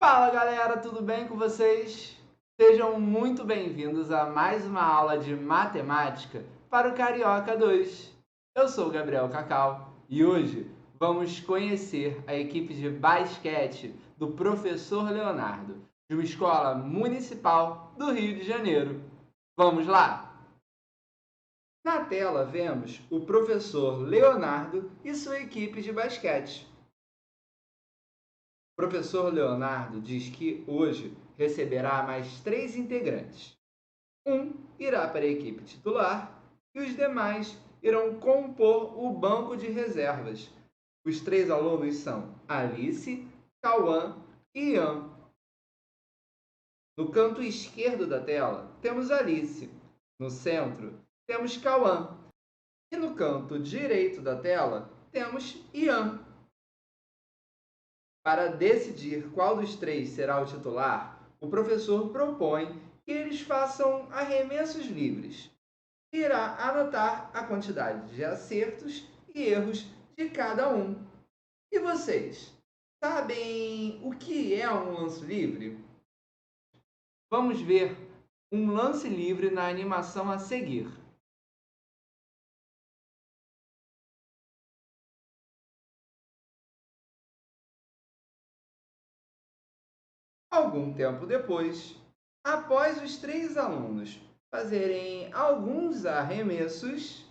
Fala galera, tudo bem com vocês? Sejam muito bem-vindos a mais uma aula de matemática para o Carioca 2. Eu sou o Gabriel Cacau e hoje vamos conhecer a equipe de basquete do professor Leonardo, de uma escola municipal do Rio de Janeiro. Vamos lá? Na tela vemos o professor Leonardo e sua equipe de basquete. O professor Leonardo diz que hoje receberá mais 3 integrantes. Um irá para a equipe titular e os demais irão compor o banco de reservas. Os 3 alunos são Alice, Cauã e Ian. No canto esquerdo da tela temos Alice. No centro temos Cauã. E no canto direito da tela temos Ian. Para decidir qual dos 3 será o titular, o professor propõe que eles façam arremessos livres. Irá anotar a quantidade de acertos e erros de cada um. E vocês, sabem o que é um lance livre? Vamos ver um lance livre na animação a seguir. Algum tempo depois, após os 3 alunos fazerem alguns arremessos,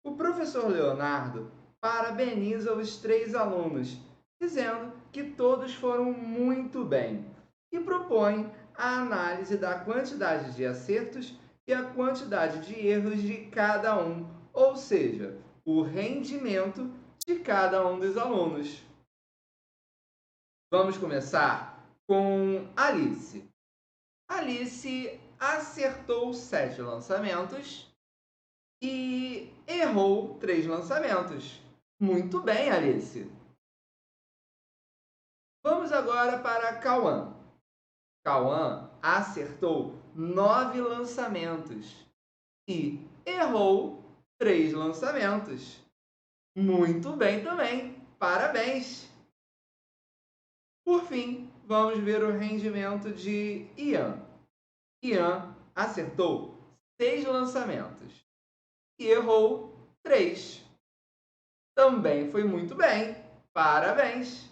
o professor Leonardo parabeniza os 3 alunos, dizendo que todos foram muito bem, e propõe a análise da quantidade de acertos e a quantidade de erros de cada um, ou seja, o rendimento de cada um dos alunos. Vamos começar com Alice. Alice acertou 7 lançamentos e errou 3 lançamentos. Muito bem, Alice. Vamos agora para Cauã. Cauã acertou 9 lançamentos e errou 3 lançamentos. Muito bem também. Parabéns. Por fim, vamos ver o rendimento de Ian. Ian acertou 6 lançamentos e errou 3. Também foi muito bem. Parabéns!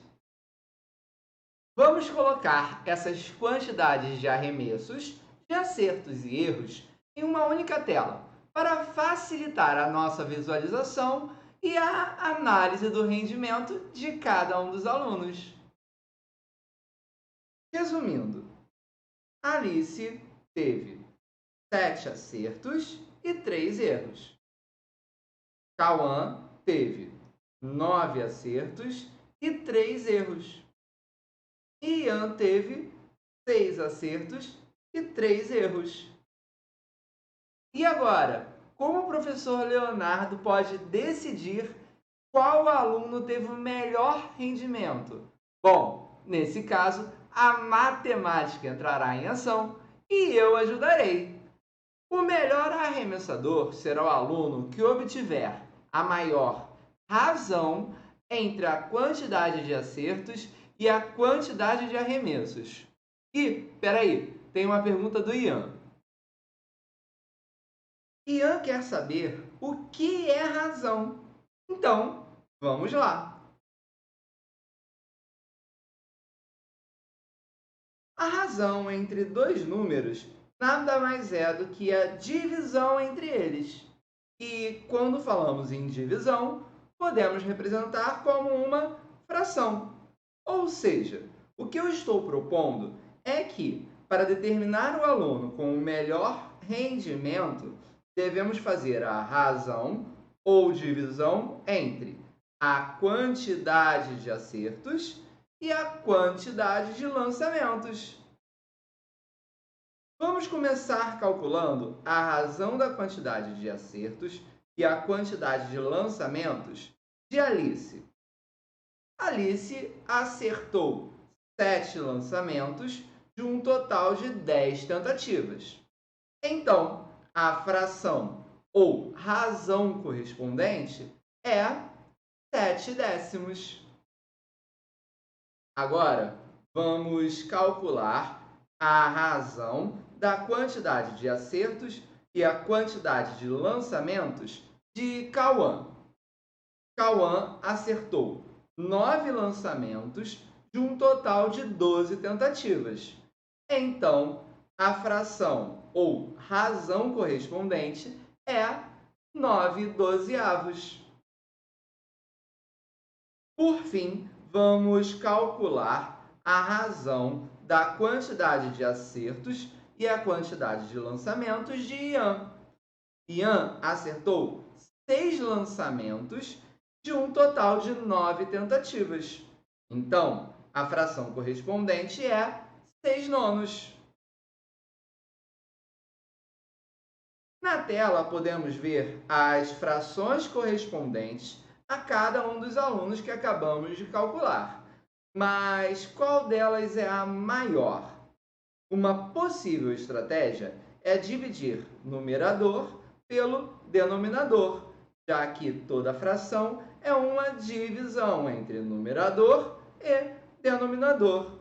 Vamos colocar essas quantidades de arremessos, de acertos e erros em uma única tela, para facilitar a nossa visualização e a análise do rendimento de cada um dos alunos. Resumindo, Alice teve 7 acertos e 3 erros. Cauã teve 9 acertos e 3 erros. Ian teve 6 acertos e 3 erros. E agora, como o professor Leonardo pode decidir qual aluno teve o melhor rendimento? Bom, nesse caso, a matemática entrará em ação e eu ajudarei. O melhor arremessador será o aluno que obtiver a maior razão entre a quantidade de acertos e a quantidade de arremessos. E, peraí, tem uma pergunta do Ian. Ian quer saber o que é razão. Então, vamos lá. A razão entre dois números nada mais é do que a divisão entre eles. E quando falamos em divisão, podemos representar como uma fração. Ou seja, o que eu estou propondo é que, para determinar o aluno com o melhor rendimento, devemos fazer a razão ou divisão entre a quantidade de acertos e a quantidade de lançamentos. Vamos começar calculando a razão da quantidade de acertos e a quantidade de lançamentos de Alice. Alice acertou 7 lançamentos de um total de 10 tentativas. Então, a fração ou razão correspondente é 7 décimos. Agora, vamos calcular a razão da quantidade de acertos e a quantidade de lançamentos de Cauã. Cauã acertou 9 lançamentos de um total de 12 tentativas. Então, a fração ou razão correspondente é 9/12. Por fim, vamos calcular a razão da quantidade de acertos e a quantidade de lançamentos de Ian. Ian acertou 6 lançamentos de um total de 9 tentativas. Então, a fração correspondente é 6/9. Na tela, podemos ver as frações correspondentes a cada um dos alunos que acabamos de calcular. Mas qual delas é a maior? Uma possível estratégia é dividir numerador pelo denominador, já que toda fração é uma divisão entre numerador e denominador.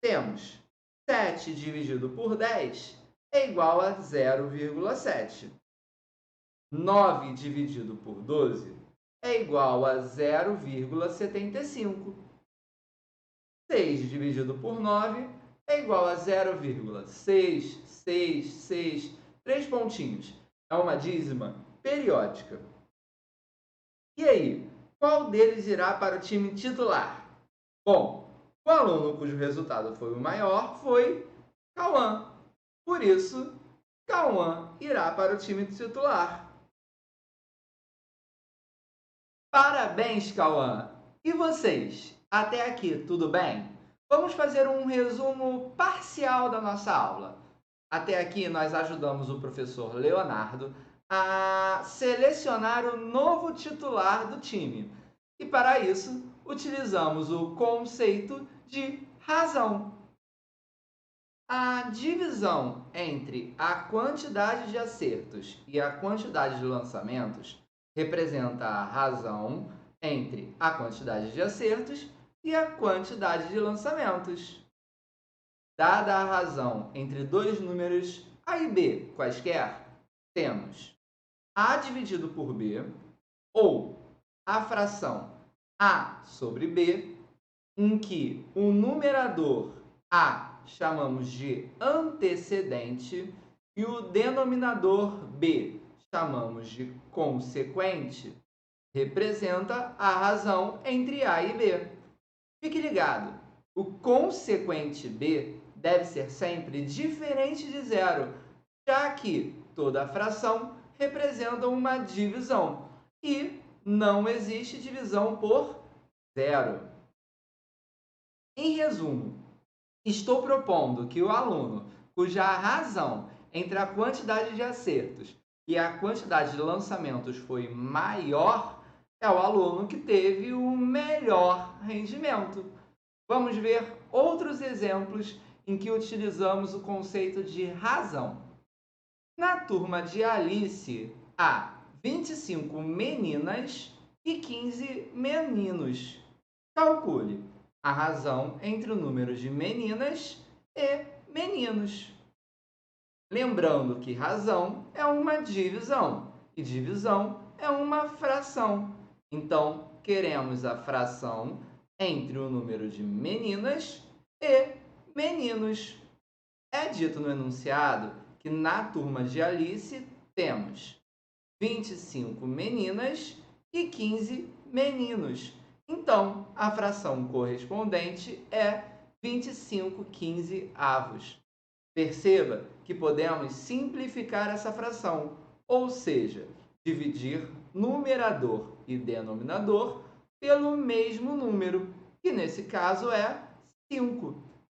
Temos 7 dividido por 10 é igual a 0,7. 9 dividido por 12 é igual a 0,75. 6 dividido por 9 é igual a 0,666, 3 pontinhos. É uma dízima periódica. E aí, qual deles irá para o time titular? Bom, o aluno cujo resultado foi o maior foi Cauã. Por isso, Cauã irá para o time titular. Parabéns, Cauã! E vocês? Até aqui, tudo bem? Vamos fazer um resumo parcial da nossa aula. Até aqui, nós ajudamos o professor Leonardo a selecionar o novo titular do time. E para isso, utilizamos o conceito de razão. A divisão entre a quantidade de acertos e a quantidade de lançamentos representa a razão entre a quantidade de acertos e a quantidade de lançamentos. Dada a razão entre dois números A e B quaisquer, temos A dividido por B ou a fração A sobre B, em que o numerador A chamamos de antecedente e o denominador B chamamos de consequente, representa a razão entre A e B. Fique ligado, o consequente B deve ser sempre diferente de zero, já que toda fração representa uma divisão e não existe divisão por zero. Em resumo, estou propondo que o aluno cuja razão entre a quantidade de acertos e a quantidade de lançamentos foi maior é o aluno que teve o melhor rendimento. Vamos ver outros exemplos em que utilizamos o conceito de razão. Na turma de Alice, há 25 meninas e 15 meninos. Calcule a razão entre o número de meninas e meninos. Lembrando que razão é uma divisão e divisão é uma fração. Então, queremos a fração entre o número de meninas e meninos. É dito no enunciado que na turma de Alice temos 25 meninas e 15 meninos. Então, a fração correspondente é 25/15. Perceba que podemos simplificar essa fração, ou seja, dividir numerador e denominador pelo mesmo número, que nesse caso é 5.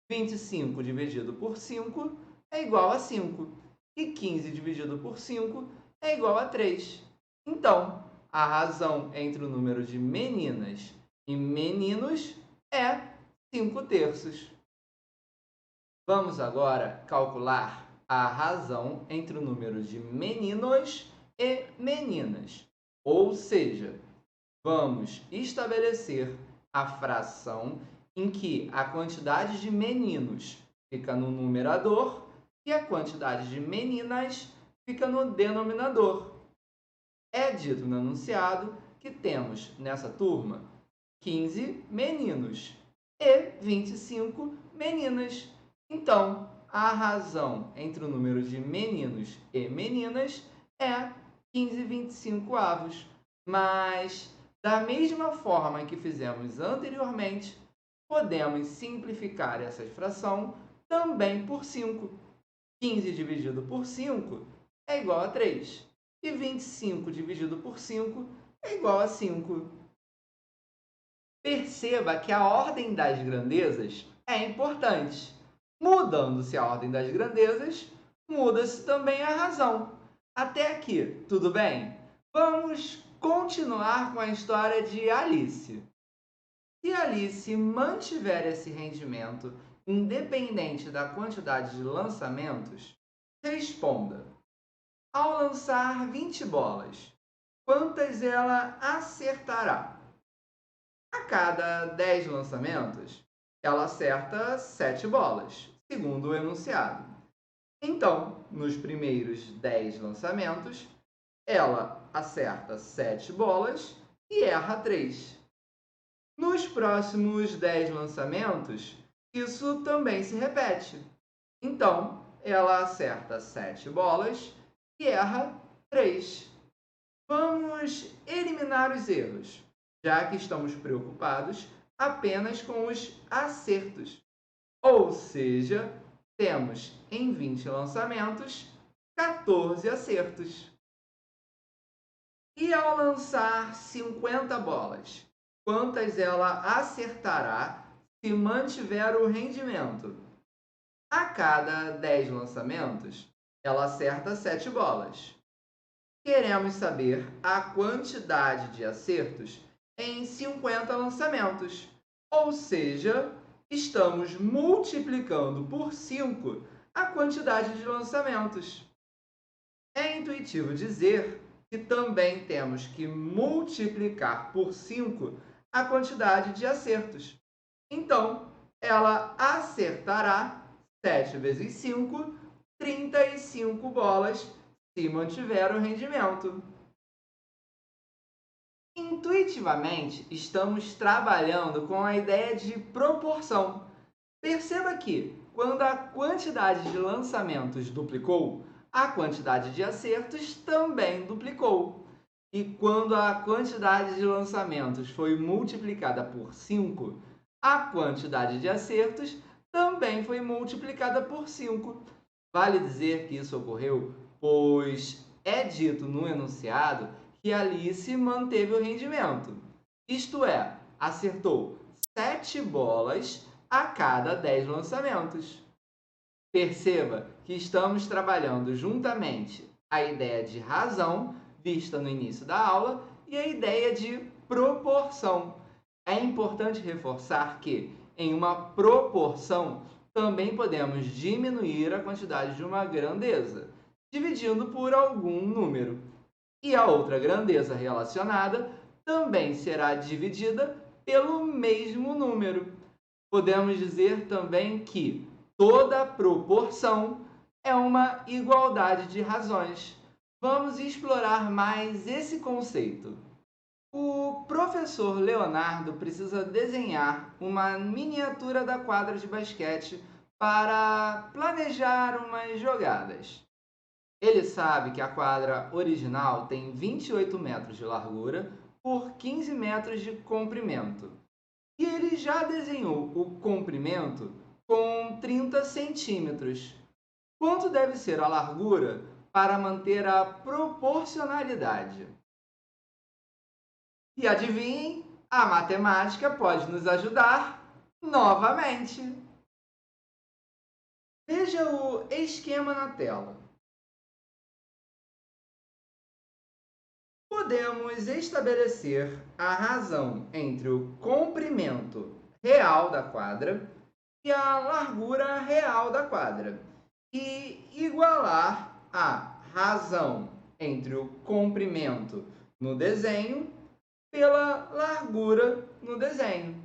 25 dividido por 5 é igual a 5, e 15 dividido por 5 é igual a 3. Então, a razão entre o número de meninas e meninos é 5/3. Vamos agora calcular a razão entre o número de meninos e meninas. Ou seja, vamos estabelecer a fração em que a quantidade de meninos fica no numerador e a quantidade de meninas fica no denominador. É dito no enunciado que temos nessa turma 15 meninos e 25 meninas. Então, a razão entre o número de meninos e meninas é 15/25. Mas, da mesma forma que fizemos anteriormente, podemos simplificar essa fração também por 5. 15 dividido por 5 é igual a 3. E 25 dividido por 5 é igual a 5. Perceba que a ordem das grandezas é importante. Mudando-se a ordem das grandezas, muda-se também a razão. Até aqui, tudo bem? Vamos continuar com a história de Alice. Se Alice mantiver esse rendimento, independente da quantidade de lançamentos, responda. Ao lançar 20 bolas, quantas ela acertará? A cada 10 lançamentos, ela acerta 7 bolas, segundo o enunciado. Então, nos primeiros 10 lançamentos, ela acerta 7 bolas e erra 3. Nos próximos 10 lançamentos, isso também se repete. Então, ela acerta 7 bolas e erra 3. Vamos eliminar os erros, já que estamos preocupados apenas com os acertos. Ou seja, temos em 20 lançamentos 14 acertos. E ao lançar 50 bolas, quantas ela acertará se mantiver o rendimento? A cada 10 lançamentos, ela acerta 7 bolas. Queremos saber a quantidade de acertos em 50 lançamentos. Ou seja, estamos multiplicando por 5 a quantidade de lançamentos. É intuitivo dizer que também temos que multiplicar por 5 a quantidade de acertos. Então, ela acertará 7 vezes 5, 35 bolas, se mantiver o rendimento. Intuitivamente, estamos trabalhando com a ideia de proporção. Perceba que, quando a quantidade de lançamentos duplicou, a quantidade de acertos também duplicou. E quando a quantidade de lançamentos foi multiplicada por 5, a quantidade de acertos também foi multiplicada por 5. Vale dizer que isso ocorreu, pois é dito no enunciado que Alice manteve o rendimento. Isto é, acertou 7 bolas a cada 10 lançamentos. Perceba que estamos trabalhando juntamente a ideia de razão, vista no início da aula, e a ideia de proporção. É importante reforçar que, em uma proporção, também podemos diminuir a quantidade de uma grandeza, dividindo por algum número. E a outra grandeza relacionada também será dividida pelo mesmo número. Podemos dizer também que toda proporção é uma igualdade de razões. Vamos explorar mais esse conceito. O professor Leonardo precisa desenhar uma miniatura da quadra de basquete para planejar umas jogadas. Ele sabe que a quadra original tem 28 metros de largura por 15 metros de comprimento. E ele já desenhou o comprimento com 30 centímetros. Quanto deve ser a largura para manter a proporcionalidade? E adivinhem, a matemática pode nos ajudar novamente. Veja o esquema na tela. Podemos estabelecer a razão entre o comprimento real da quadra e a largura real da quadra e igualar a razão entre o comprimento no desenho pela largura no desenho.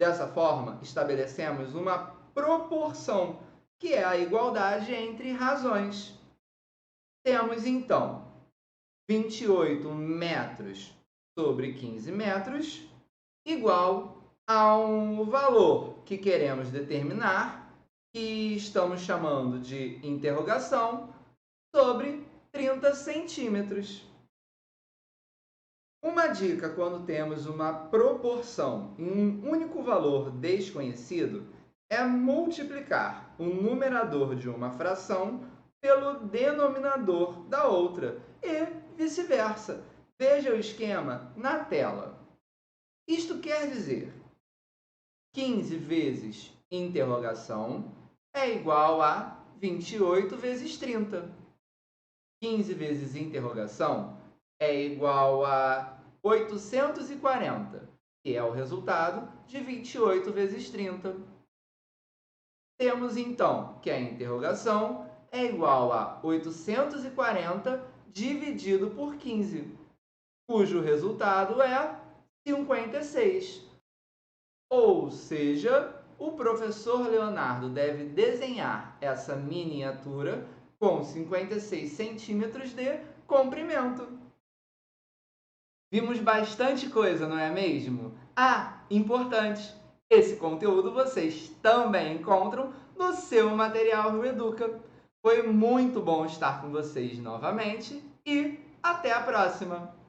Dessa forma, estabelecemos uma proporção, que é a igualdade entre razões. Temos, então, 28 metros sobre 15 metros igual ao valor que queremos determinar, que estamos chamando de interrogação, sobre 30 centímetros. Uma dica quando temos uma proporção em um único valor desconhecido é multiplicar o numerador de uma fração pelo denominador da outra e vice-versa. Veja o esquema na tela. Isto quer dizer 15 vezes interrogação é igual a 28 vezes 30. 15 vezes interrogação é igual a 840, que é o resultado de 28 vezes 30. Temos, então, que a interrogação é igual a 840 dividido por 15, cujo resultado é 56. Ou seja, o professor Leonardo deve desenhar essa miniatura com 56 centímetros de comprimento. Vimos bastante coisa, não é mesmo? Ah, importante! Esse conteúdo vocês também encontram no seu material Rio Educa. Foi muito bom estar com vocês novamente e até a próxima!